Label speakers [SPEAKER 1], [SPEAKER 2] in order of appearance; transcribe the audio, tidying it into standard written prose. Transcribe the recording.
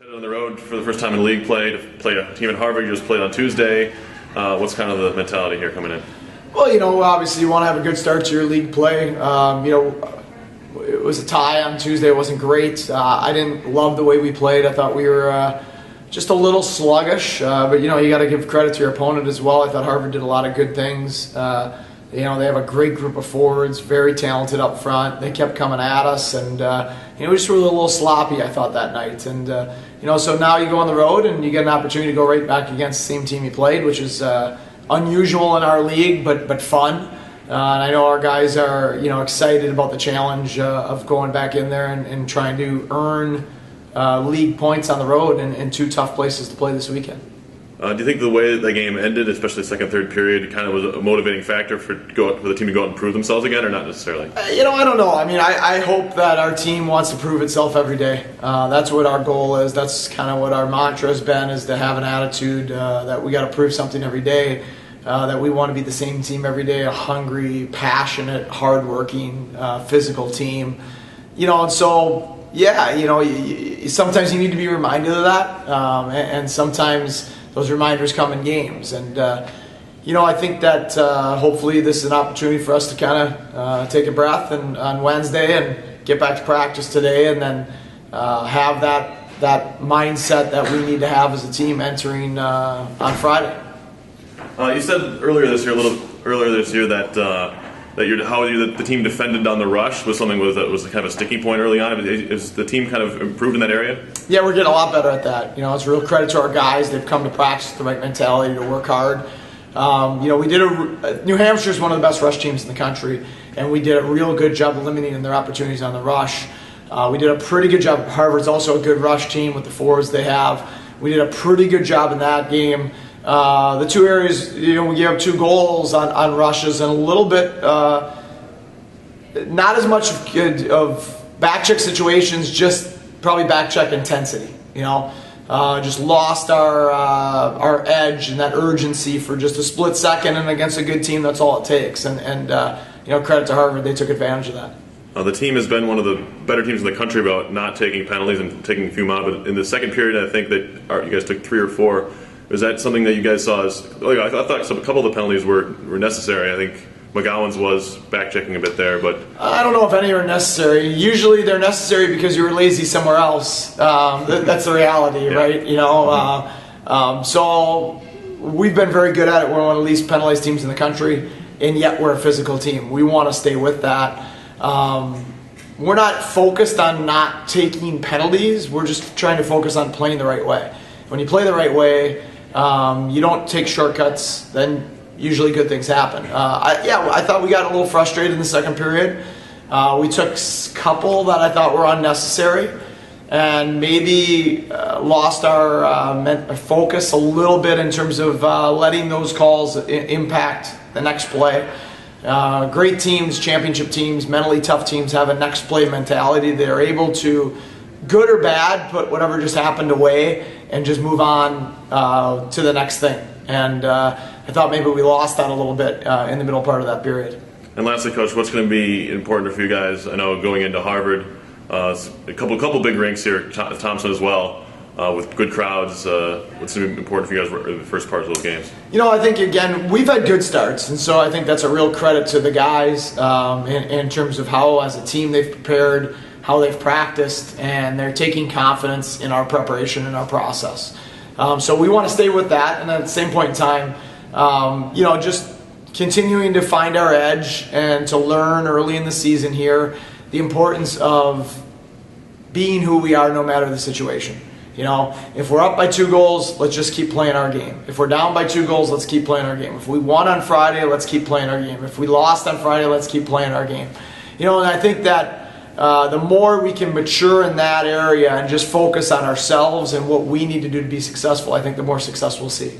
[SPEAKER 1] Headed on the road for the first time in league play to play a team in Harvard. You just played on Tuesday. What's kind of the mentality here coming in?
[SPEAKER 2] Well, obviously you want to have a good start to your league play. It was a tie on Tuesday. It wasn't great. I didn't love the way we played. I thought we were just a little sluggish. But you got to give credit to your opponent as well. I thought Harvard did a lot of good things. They have a great group of forwards, very talented up front. They kept coming at us, and we just were a little sloppy, I thought, that night. And so now you go on the road and you get an opportunity to go right back against the same team you played, which is unusual in our league, but fun. And I know our guys are excited about the challenge of going back in there and trying to earn league points on the road in two tough places to play this weekend.
[SPEAKER 1] Do you think the way the game ended, especially second, third period, kind of was a motivating factor for the team to go out and prove themselves again, or not necessarily?
[SPEAKER 2] I don't know. I mean, I hope that our team wants to prove itself every day. That's what our goal is. That's kind of what our mantra has been, is to have an attitude that we got to prove something every day, that we want to be the same team every day, a hungry, passionate, hardworking, physical team. And so, sometimes you need to be reminded of that, and sometimes those reminders come in games. And, I think that hopefully this is an opportunity for us to kind of take a breath on Wednesday and get back to practice today, and then have that mindset that we need to have as a team entering on Friday.
[SPEAKER 1] You said a little earlier this year that the team defended on the rush was something that was kind of a sticking point early on. Is the team kind of improved in that area?
[SPEAKER 2] Yeah, we're getting a lot better at that. It's a real credit to our guys. They've come to practice with the right mentality to work hard. We did New Hampshire is one of the best rush teams in the country, and we did a real good job eliminating their opportunities on the rush. We did a pretty good job. Harvard's also a good rush team with the forwards they have. We did a pretty good job in that game. The two areas, we gave up 2 goals on rushes, and a little bit, not as much of back check situations, just probably back check intensity. Just lost our edge and that urgency for just a split second, and against a good team, that's all it takes. And credit to Harvard, they took advantage of that.
[SPEAKER 1] The team has been one of the better teams in the country about not taking penalties and taking a few out. But in the second period, I think that you guys took 3 or 4. Was that something that you guys saw as? I thought a couple of the penalties were necessary. I think McGowan's was back-checking a bit there, but
[SPEAKER 2] I don't know if any are necessary. Usually they're necessary because you were lazy somewhere else. That's the reality, yeah. Right? So we've been very good at it. We're one of the least penalized teams in the country, and yet we're a physical team. We want to stay with that. We're not focused on not taking penalties. We're just trying to focus on playing the right way. When you play the right way, you don't take shortcuts, then usually good things happen. I thought we got a little frustrated in the second period. We took a couple that I thought were unnecessary, and maybe lost our focus a little bit in terms of letting those calls impact the next play. Great teams, championship teams, mentally tough teams have a next play mentality. They're able to, good or bad, put whatever just happened away and just move on to the next thing. And I thought maybe we lost that a little bit in the middle part of that period. And
[SPEAKER 1] lastly, Coach, what's going to be important for you guys? I know going into Harvard, a couple big rinks here, Thompson as well, with good crowds. What's going to be important for you guys in the first part of those games?
[SPEAKER 2] I think, again, we've had good starts, and so I think that's a real credit to the guys in terms of how, as a team, they've prepared, how they've practiced, and they're taking confidence in our preparation and our process. So we want to stay with that, and at the same point in time, just continuing to find our edge and to learn early in the season here the importance of being who we are no matter the situation. If we're up by 2 goals, let's just keep playing our game. If we're down by 2 goals, let's keep playing our game. If we won on Friday, let's keep playing our game. If we lost on Friday, let's keep playing our game. And I think that the more we can mature in that area and just focus on ourselves and what we need to do to be successful, I think the more success we'll see.